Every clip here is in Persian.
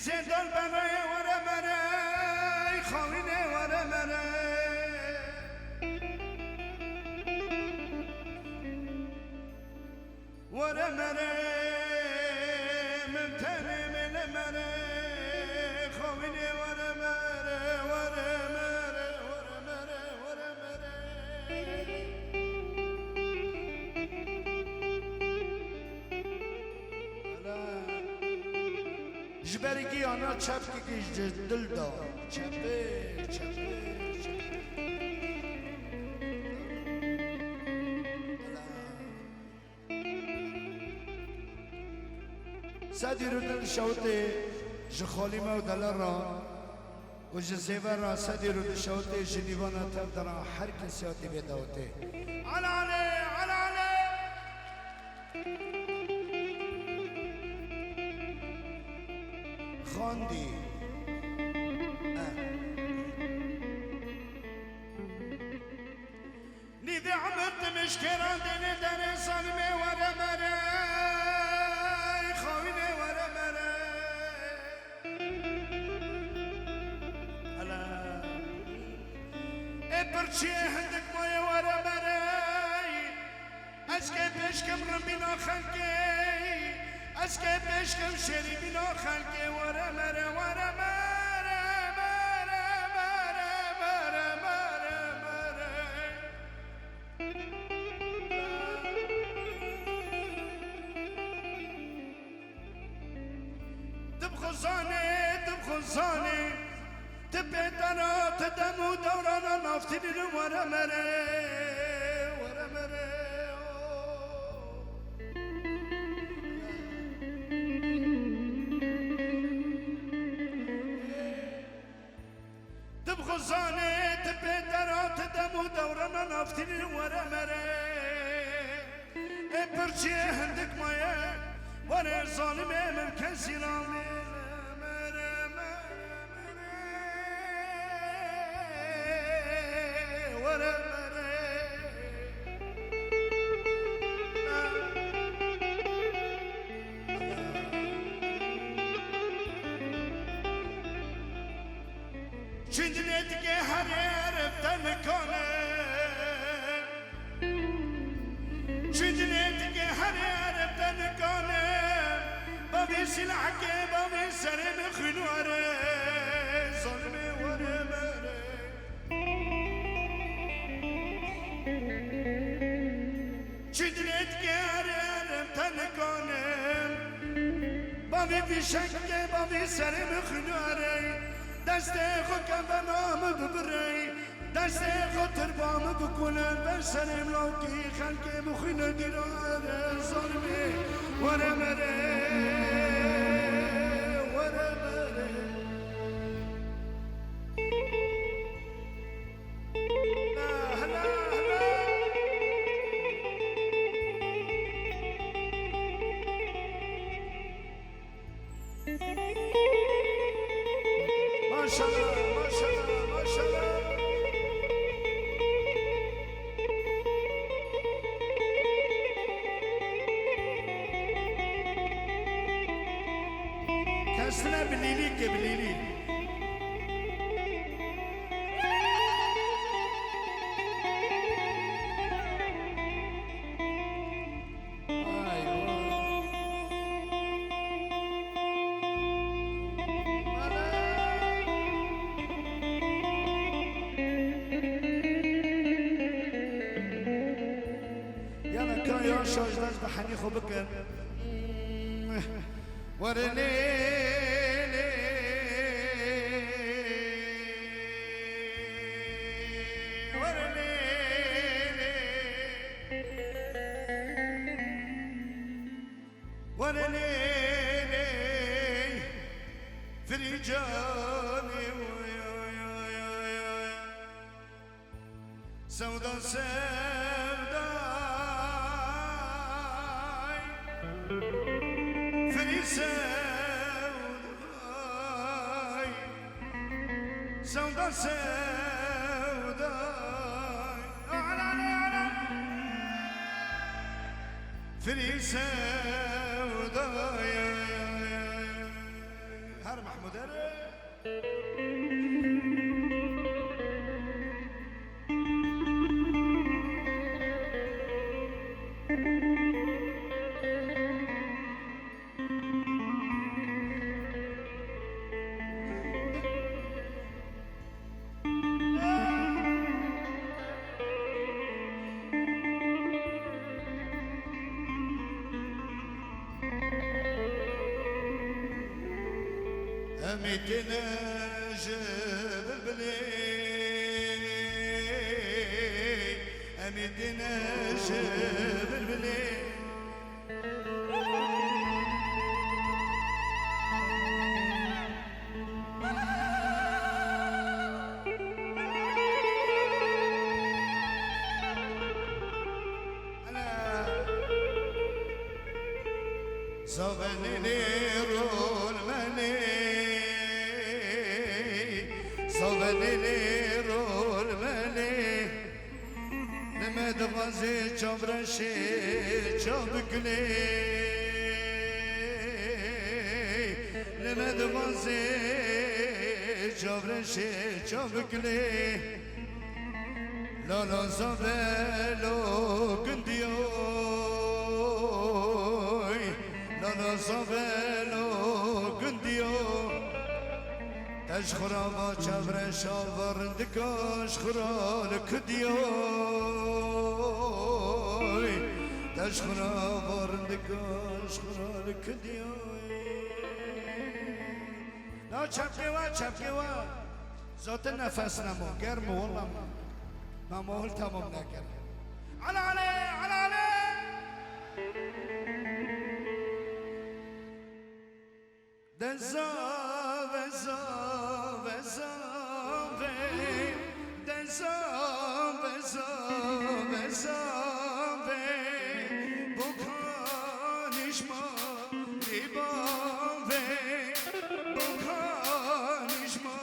زندان برای ورا مرای خوینه ورا مرای ورا مرای ممتنه من مرای خوینه ورا مرای ورا مرای ورا مرای ورا مرای جبرگی آنا چپ که دل دار چپه چپه سادی رو دل شوته جخالی ما و دلار را و جزیبه را سادی رو دل شوته جنیوانا تب درا هر کسی آتی بیداوته علا علی علا علی خاندی نیده عمرت مشکران دینه در ظلمه ورا مرای خوینه ورا مرای الا ای پرچی هندک مای ورا مرای از که پشکم ربینا خلقی از که پشکم شری بینا خلقی ورا مرا ورا مرا مرا مرا مرا مرا مرا خزاني تبي ترى تدمو دورانا نفتن ورا مري خزاني تبي ترى تدمو دورانا نفتن ورا مري برشي عندك مايا وانا ظالم ممكن سلامي شندنتك حرير بتنكونه شندنتك حرير بتنكونه بابي سلعك بابي سرم خنوره ظلمي ورا مري شندنتك حرير بتنكونه بابي بشك بابي سرم خنوره دسته خو کم به نام ببری دسته خو تربام بکنن برسرم لوکی خلق مخینه دیران ظلمی ورا مره كسنا بليلي كبليلي يلا كان يا شاج ده حني خو بكر ورني فرجاني سودا سوداي فري سوداي سودا سوداي فري سوداي هر محمود أميتنا جبل بلي أميتنا جبل بلي أنا صبني نيرو المني صبني نيرو المني لما دغزي جبرشي جبكلي لما دغزي جبرشي جبكلي لا لا زبلو كنديوي لا لا زبلو كنديوي اشخرا ما جبر شاور دكاش خرا لكديوي اشخرا ورندكاش خرا لكديوي چپکی و ذات نفس نمو گرم والله ما مهل تمام نکرد على دزاوه بکانش ما لیباوه بکانش ما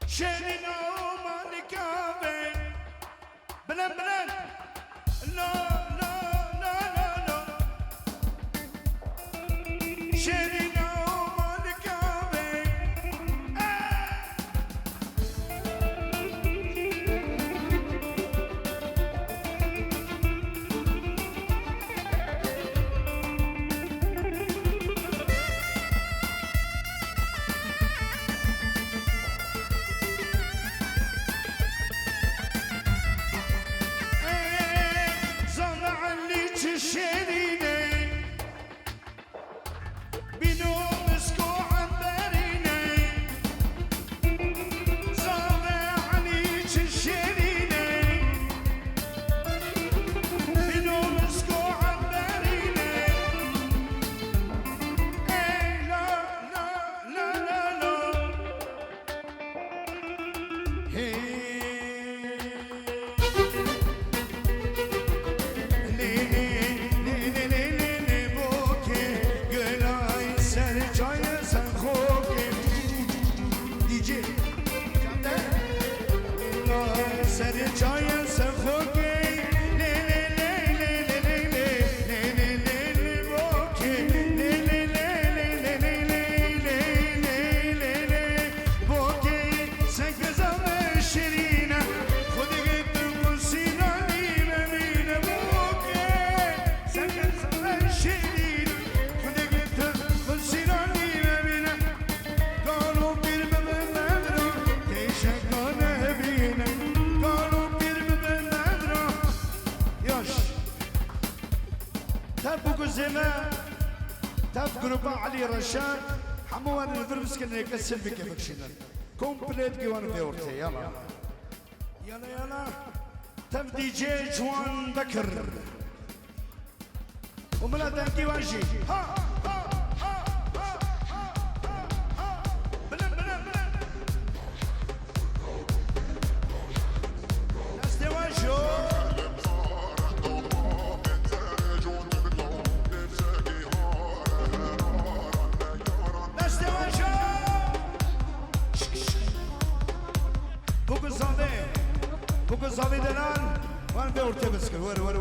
شيرينا ومالكابي بلن لا شيرينا ومالكابي تاف جروب علي رشاد حموان الفرمس كنا يكسر بك بكشنر كومبليت جوان فيورتي يلا تاف دي جي جوان بكر وملا دانكي وانشي ها به ارته بسکر ور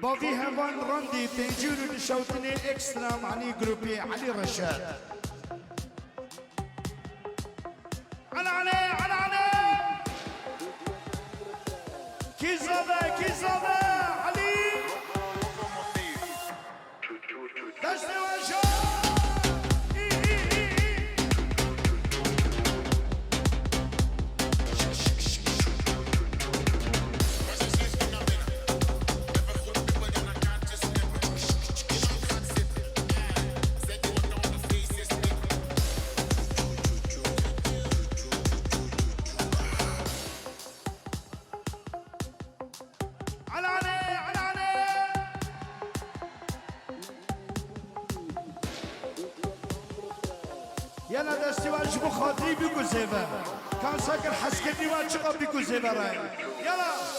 با في هوان راندي بيجيرو نشوتني اكسترا معني جروبي علي رشاد على كيزابة علي دشتي وشو يلا دستي واجبو خاطري بيكو زيبا كان ساكر حسكتني واجبو بيكو زيبا راي يلا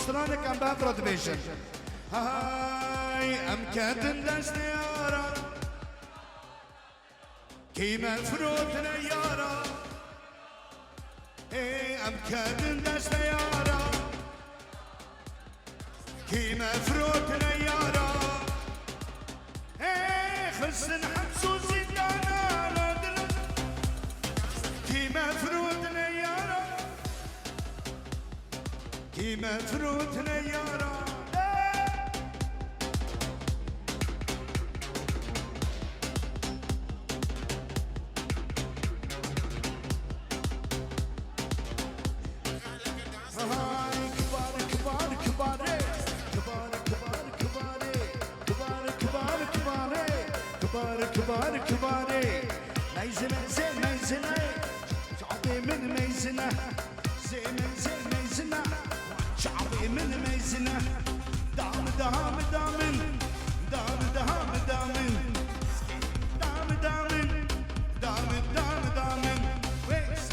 استرانك ام بافرد بيشن هاي ام كاتن دست يارا كيما فروت نيارا ام كاتن دست يارا كيما فروت نيارا خلصن حبسو زيدانا كيما فروت نيارا كيما فروت نيارا كباري ميزنة زي ميزنة شعبي من ميزنة زي ميزنة شعبي من ميزنة دام دام دامن دام دام دامن دام دامن دام دام دامن ويس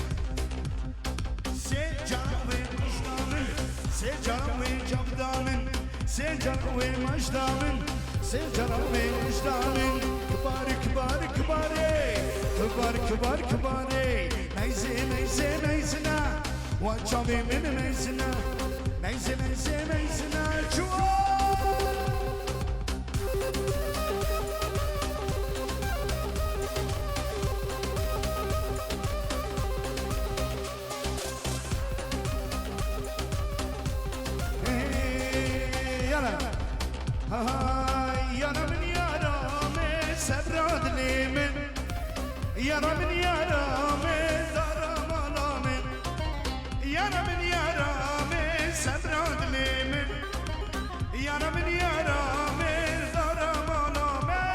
سجاوي مش دامن سجاوي جاب دامن سجاوي مش دامن سجاوي مش دامن كباري ميزنة وشعبي من ميزنة جوا يلا يلا من سبراد لي من يارا من يارا من دارا مالا من يارا من يارا من سبراد لي من يارا من يارا من دارا مالا من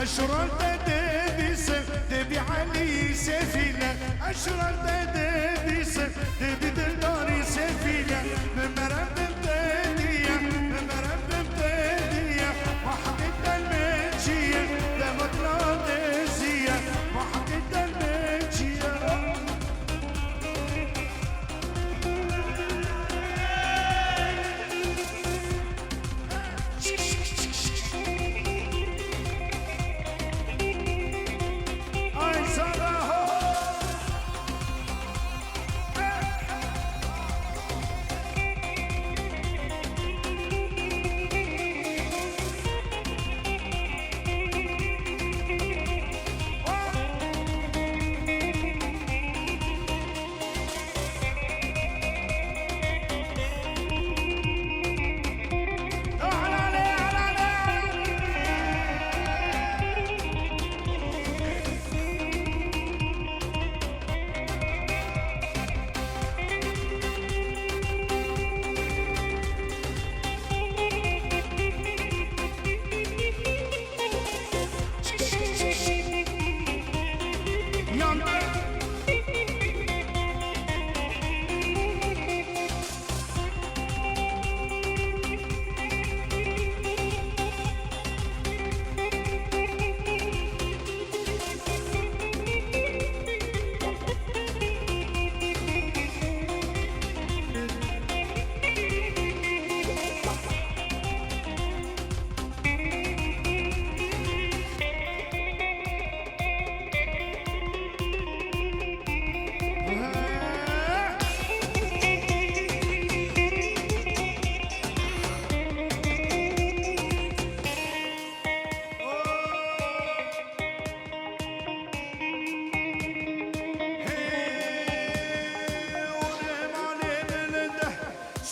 أشرت دبيس دبي علي سفينة أشرت دبيس دبي دلداري سفينة من مرب بتدية من مرب بتدية وحقت المجية لمطلع دزية وحقت المجية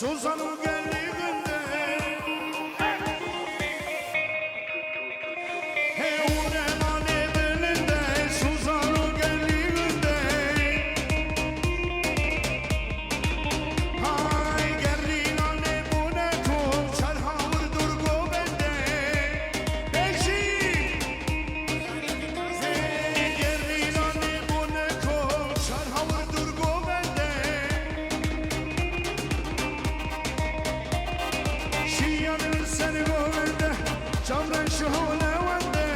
Suzan geldiğinde hey uğraman evinde Suzan geldiğinde hay geldiğin anne bu ne kul çarhavur durgu bende beşi hey geldiğin anne bu ne kul çarhavur durgu bende شيان سني وونده جمرن شهونه ونده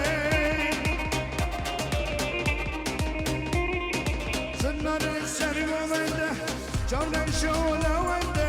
زنان سني وونده جمرن شهونه ونده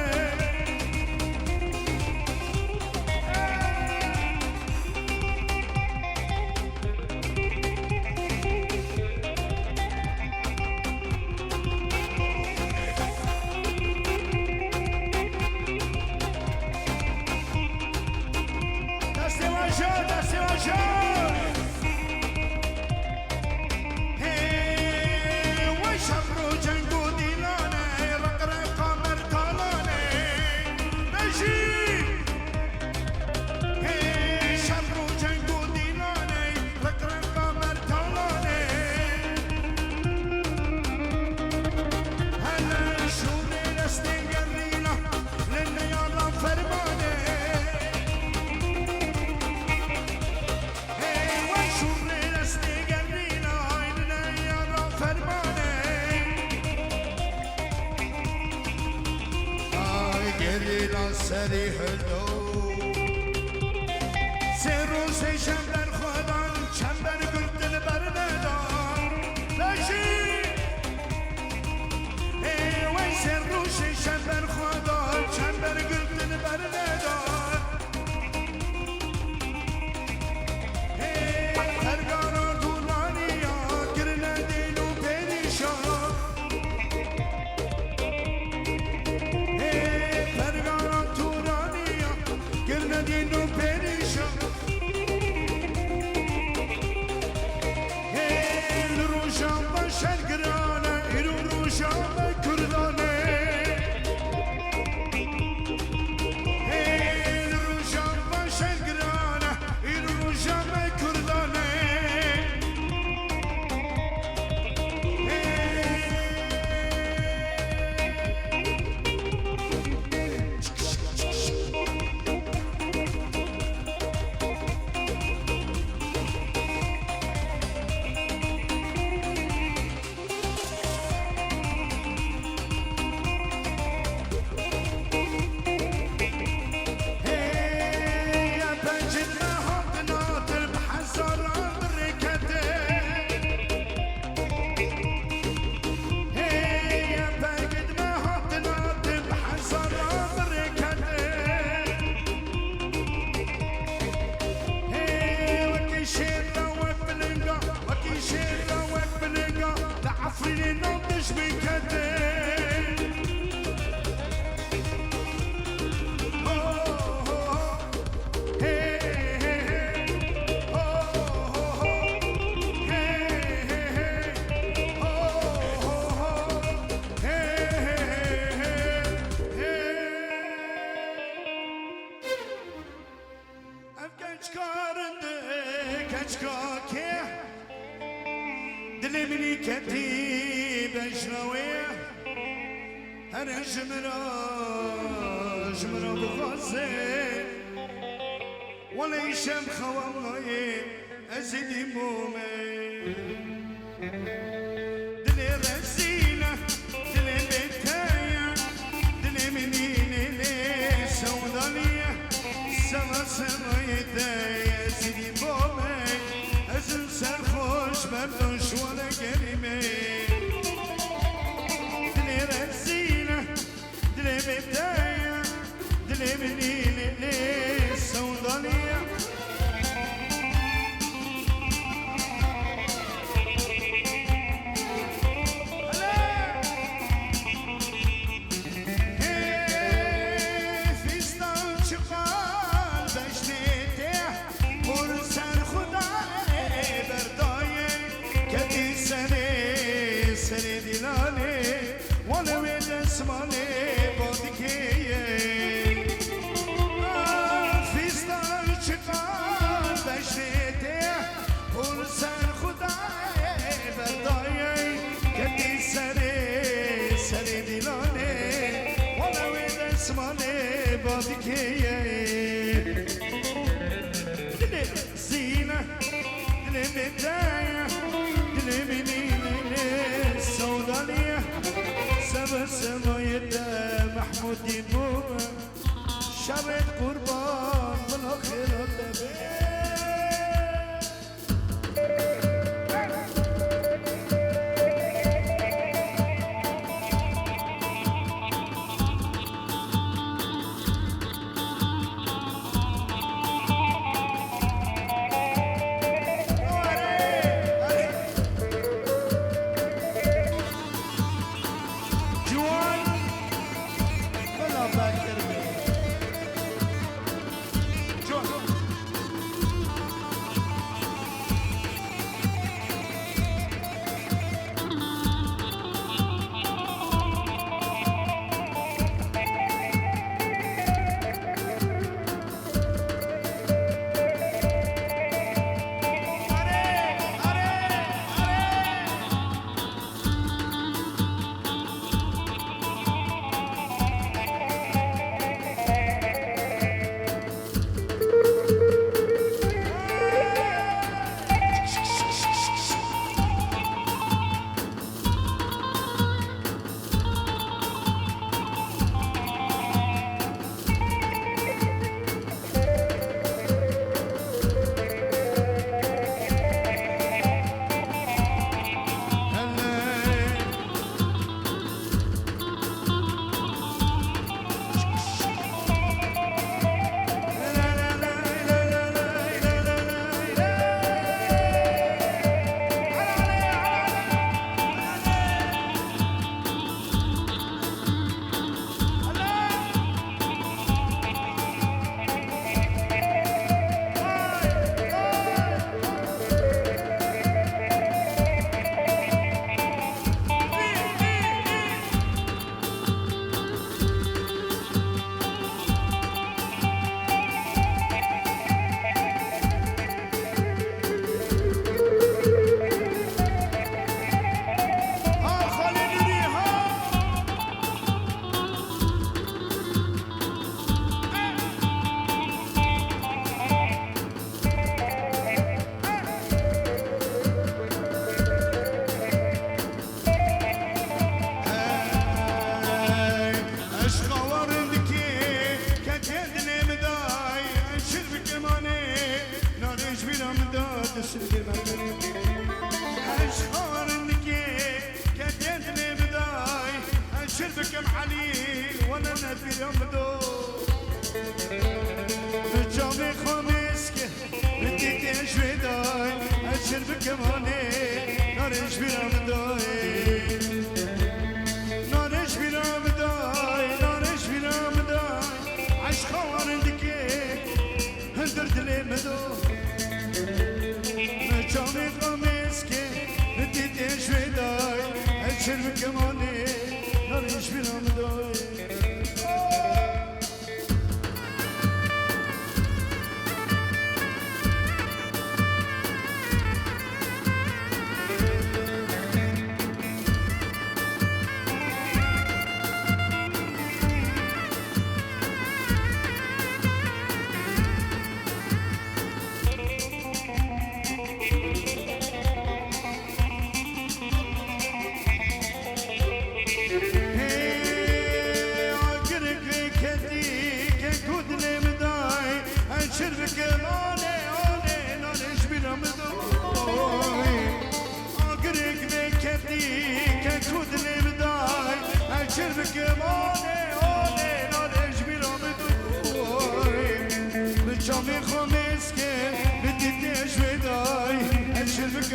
سريح اللون سيرو سي شمبر خدان شمبر قلت البردان لاشي اي وين سيرو سي شمبر خدان شمبر قلت البردان اي خرقانا دولانيا قرنا ديلو بيريشان Dino Perisha Kaçkarındı kaçkake Dilimini keti beşnaviye Her jmira bukhaze Wale işem khavamnaye Ezidi mume Dili rezine Dili biteye Dili minine Sevdaliye Seva sevayete Ezidi mume Ezin serhoş Merdun şuale gelime Dili rezine Dili biteye Dili minine Sevdaliye محمود بوم شبت قربان من آخرت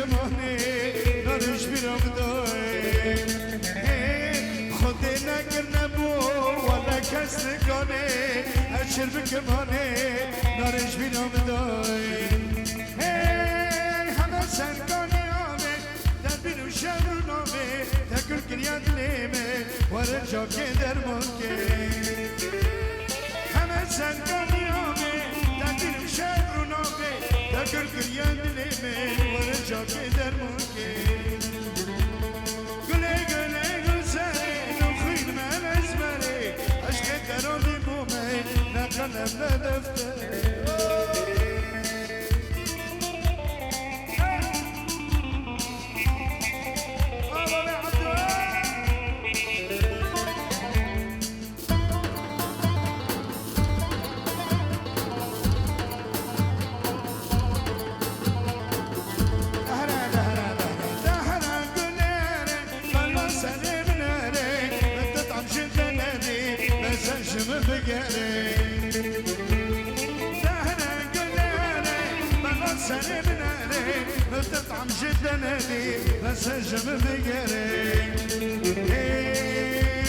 بکمانی نارش بیرم دای خود نگر نبو ولا کس نگانه اشر بکمانی نارش بیرم دای همه سرگانی آمه در بینو شهر نامه تکل کریان لیمه ورجا که در مانکه همه سرگانی آمه در بینو شهر نامه تکل کریان لیمه ورجا که در مانکه گله گله گلزاره نخوین من از بره عشق قراری بومه نقلم ندفته تطعم جدا لي بس جم بقري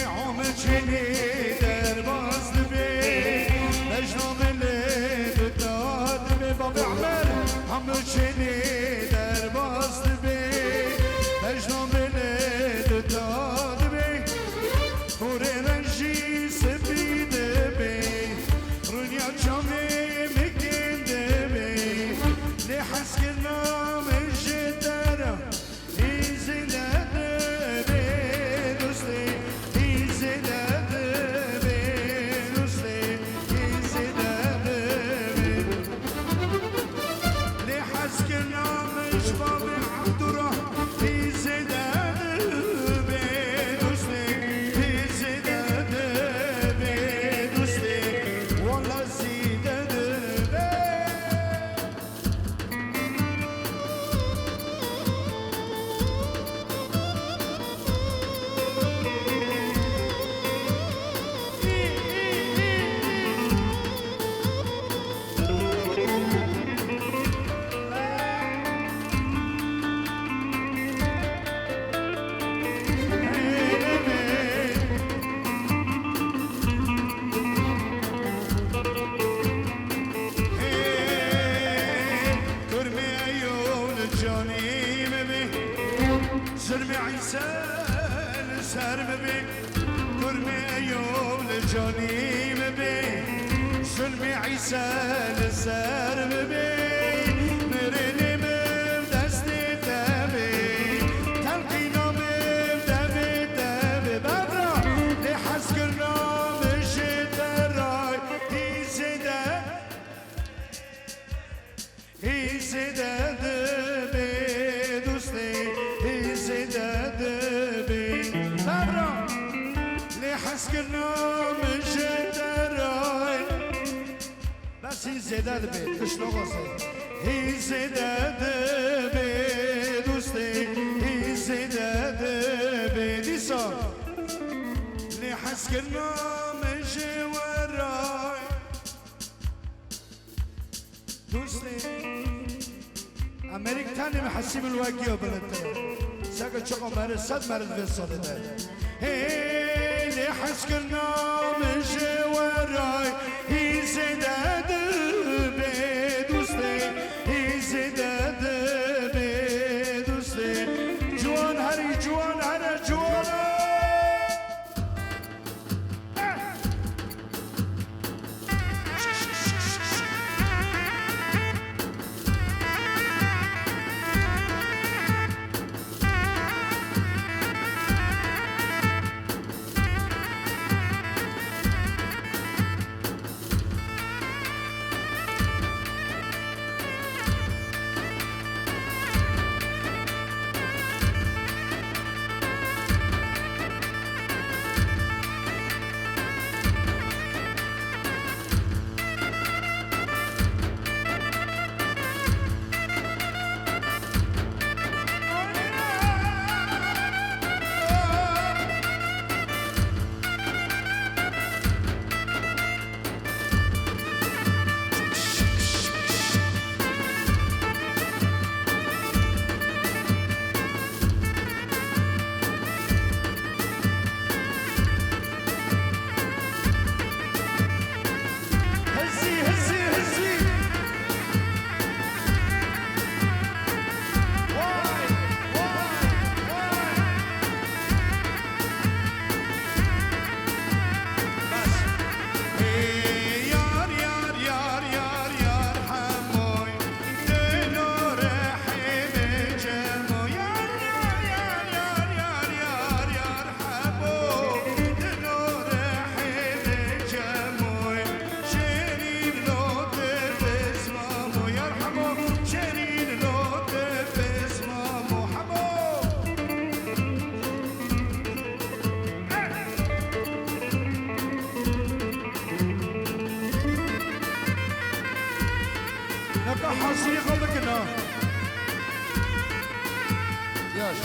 عمري دار باص بي مجنون اللي بتاد بي بابي عمر عمري دار باص بي مجنون اللي بتاد بي فوري رنجي سبيد بي رنيا جامي مكين بي لحسكنا سرمي عيسى سرم بي كرمي أيوم لجاني مبي سرمي عيسى سرم بي مرني مبدستي تبي تلقينا مبدبي تبي برا لحسكرنا مشيت الراي هي سيدة حسكرنا من جدراي بس هي زيادة بي تشلو غصي هي زيادة بي دوستي هي زيادة بي دي صار اللي حسكرنا من جوراي دوستي أمريكا تاني محسيب الواقية وبلدتها ساقا شقو مارس صد مارس في الصدد اللي حسكرنا من جوراي هي زيادة بي دوستي هي زيادة بي دوستي جوان هري جوان هري جوان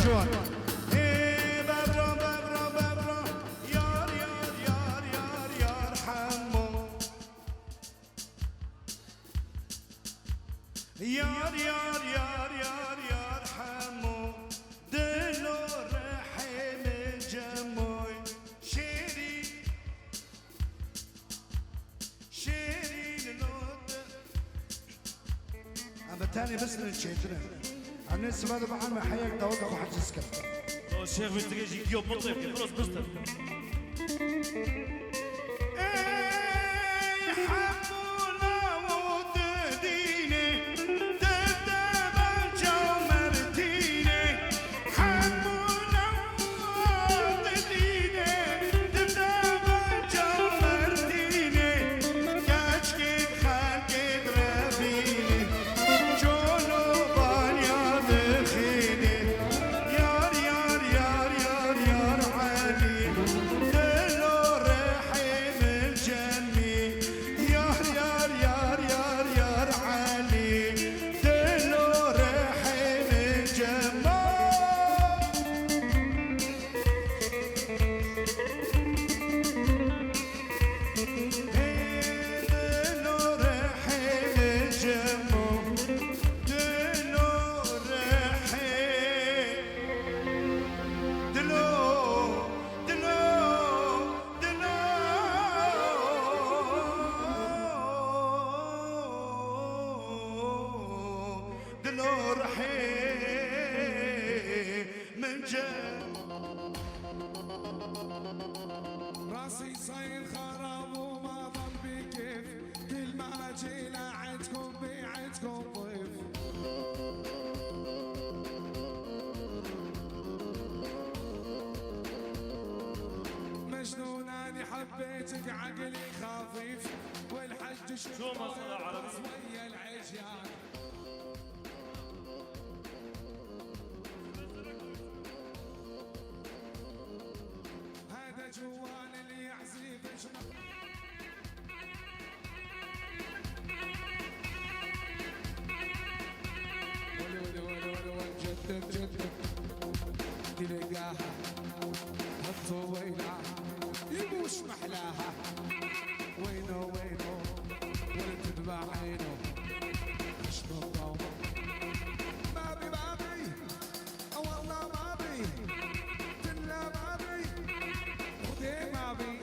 جوان ببرا ببرا ببرا يار يار يار يار يار حمو يار يار يار يار يار حمو دلو رحم جموي شيري شيري لنود أما تاني بس نشيتنا أنا السبادة بعمل حياك داود أخو حجز كرتا الشيخ بنتريجي كيوب مطلب خلاص بستر راسي صاير خراب وما ضل بكيف كل ما اجي لعدكم بيعدكم ضيف مجنون اني حبيتك عقلي خفيف والحج شو ما عربي ويا العجيان جوال اللي يعزف جدد جدد تلقاها هالطويلة يبوش محلاها وينو وينو ولا تتبع عينه شنو الضوء بابي بابي والله بابي كله بابي خذي بابي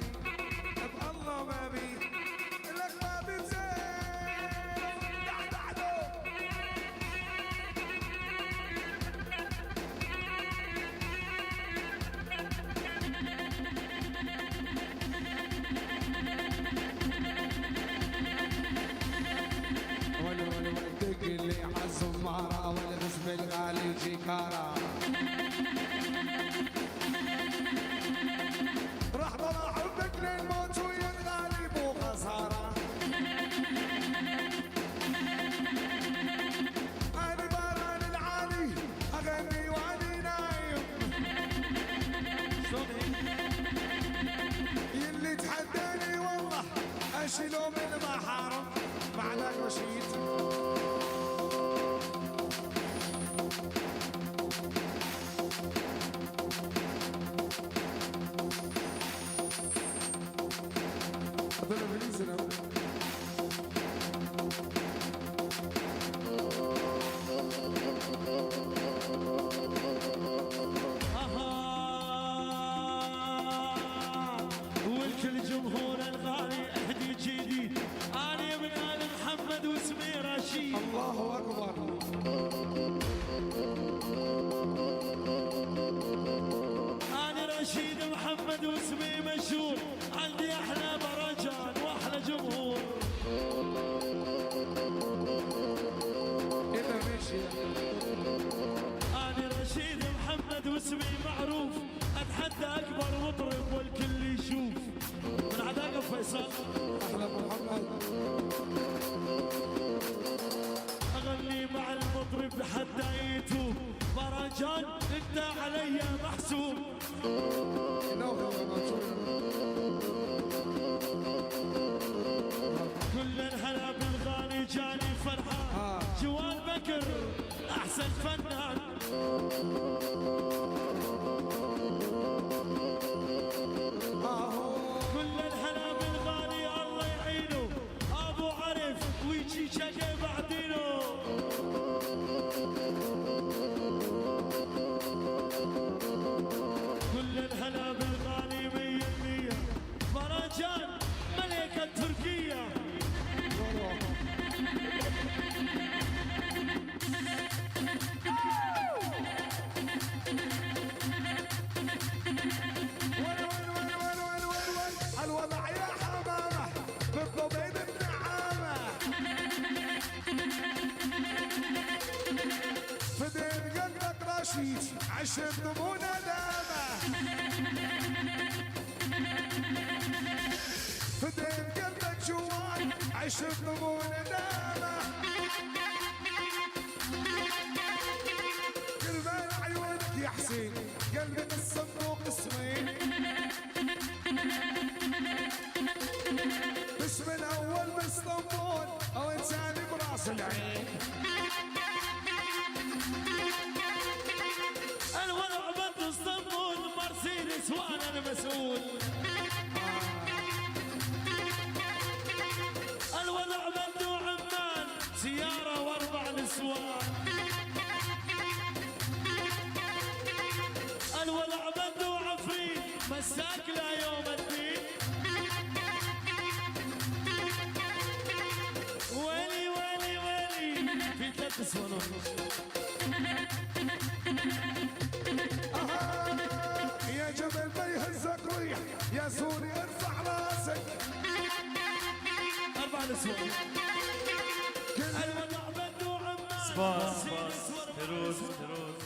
بالله بابي لك بابي زين دعدعدو ولو ودك اللي عالزمارة والغصب الغالي جيكارة راح ضل احبك للموت ويا الغالي مو خسارة انا باران العالي اغني واني نايم يلي تحداني والله اشيله من محارم بعدك رشيد والكل جمهور الغالي اهدي جديد انا من ال محمد واسمي رشيد الله اكبر انا رشيد محمد واسمي مشهور عندي احلى مهرجان واحلى جمهور اذا مشي انا رشيد محمد واسمي معروف اتحدى اكبر مطرب والكل يشوف من عداقه فيصل احلى محمد اغني مع المطرب حتى يتوب مهرجان انت علي محسوب كل الهلا بالغالي جاني فرحان جوال بكر احسن فنان كل الهلا بالغالي الله يعينه ابو عرف ويجي شقي بعدينه كل الهلا بالغالي مية مية فرجان ملكة تركيا الوضع يا حمامة بالضبيب النعامة فدين قلبك رشيد عشان مو ندامة فدين قلبك جوال عشان مو ندامة قلبي عيونك يا حسين قلبك الصندوق اسمين اسم الاول باسطنبول او انساني براس العين الوضع بنت اسطنبول مرسيدس وانا المسؤول الوضع بنت عمان سيارة واربع نسوان الوضع بنت عفريت مساك لا يوم الدين ويلي ويلي ويلي في 3 سنين يا جبل بيهزك ريح يا سوري ارفع راسك 4 نسوان الوضع بنت عمان سباس فيروز فيروز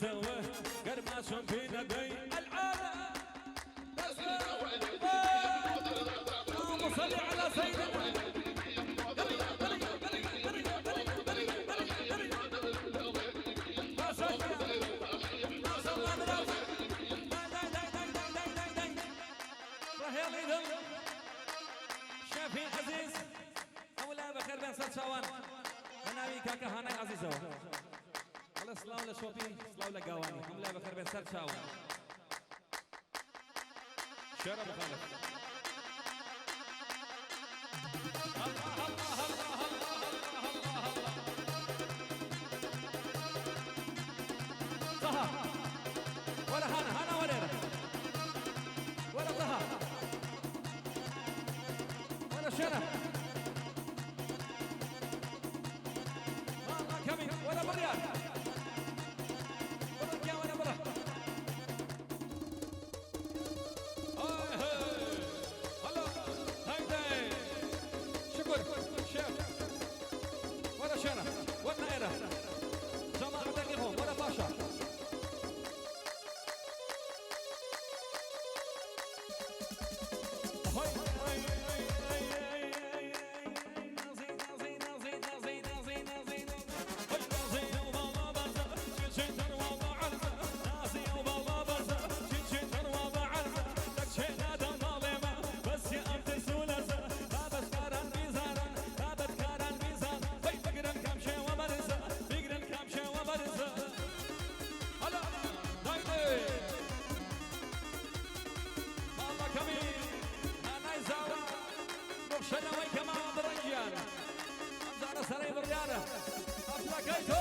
توه قرماش في ندي العالم اللهم صل على سيدنا شافي عزيز أولا بخير بن سد شوان أنا وياك هانا عزيزة الله سلام لشوبي سلام لقواني أولا بخير بن سد شوان شرب خالد الله الله الله الله الله طه ولا هانا وريرة ولا طه ولا شرف والله كمي ولا بريان ولا رجال ولا برا هلا هاي شكر شيف ولا شرف ولا ايرا جماعة تقفهم ولا باشا شنوي كمان برجال أنزار سري برجالة أفلاكيتو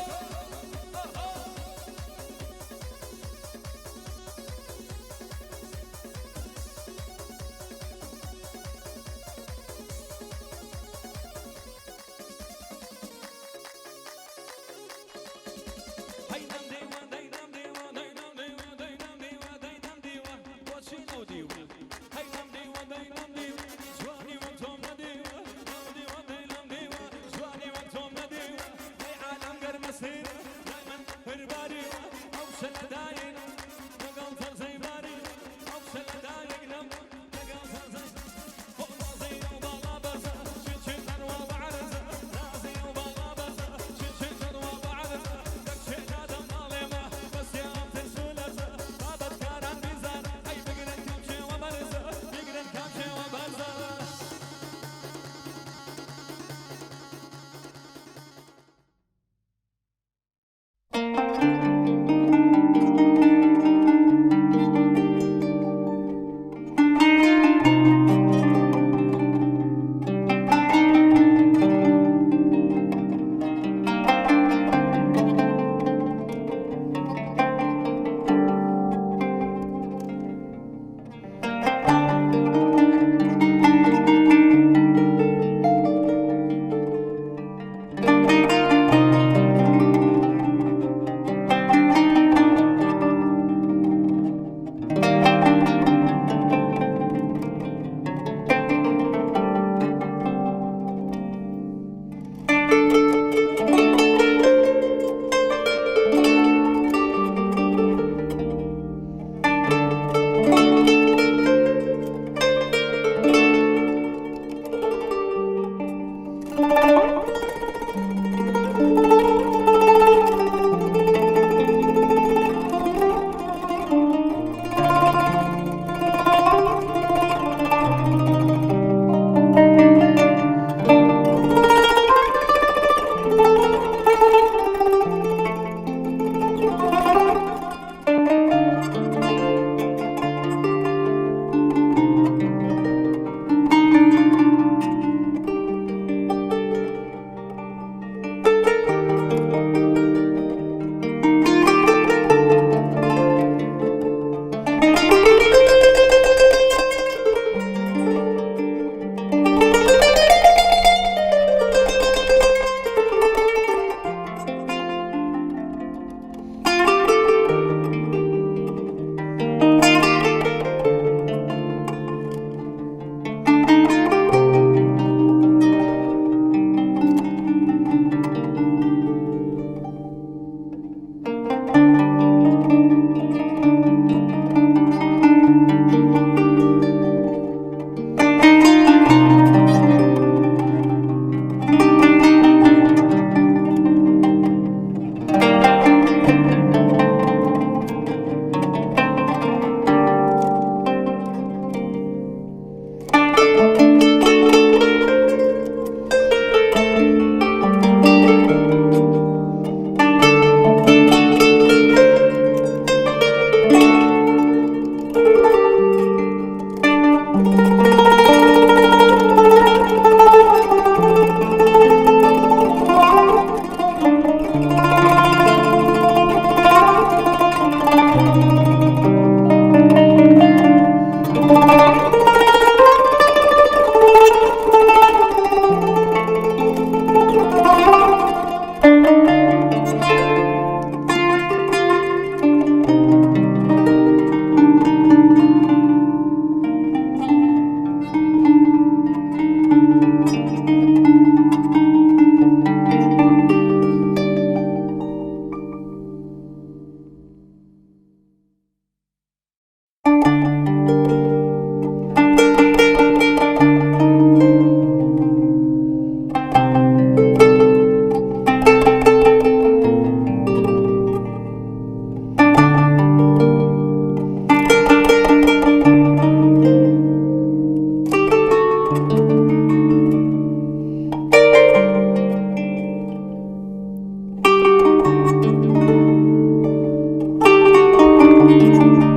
Thank you.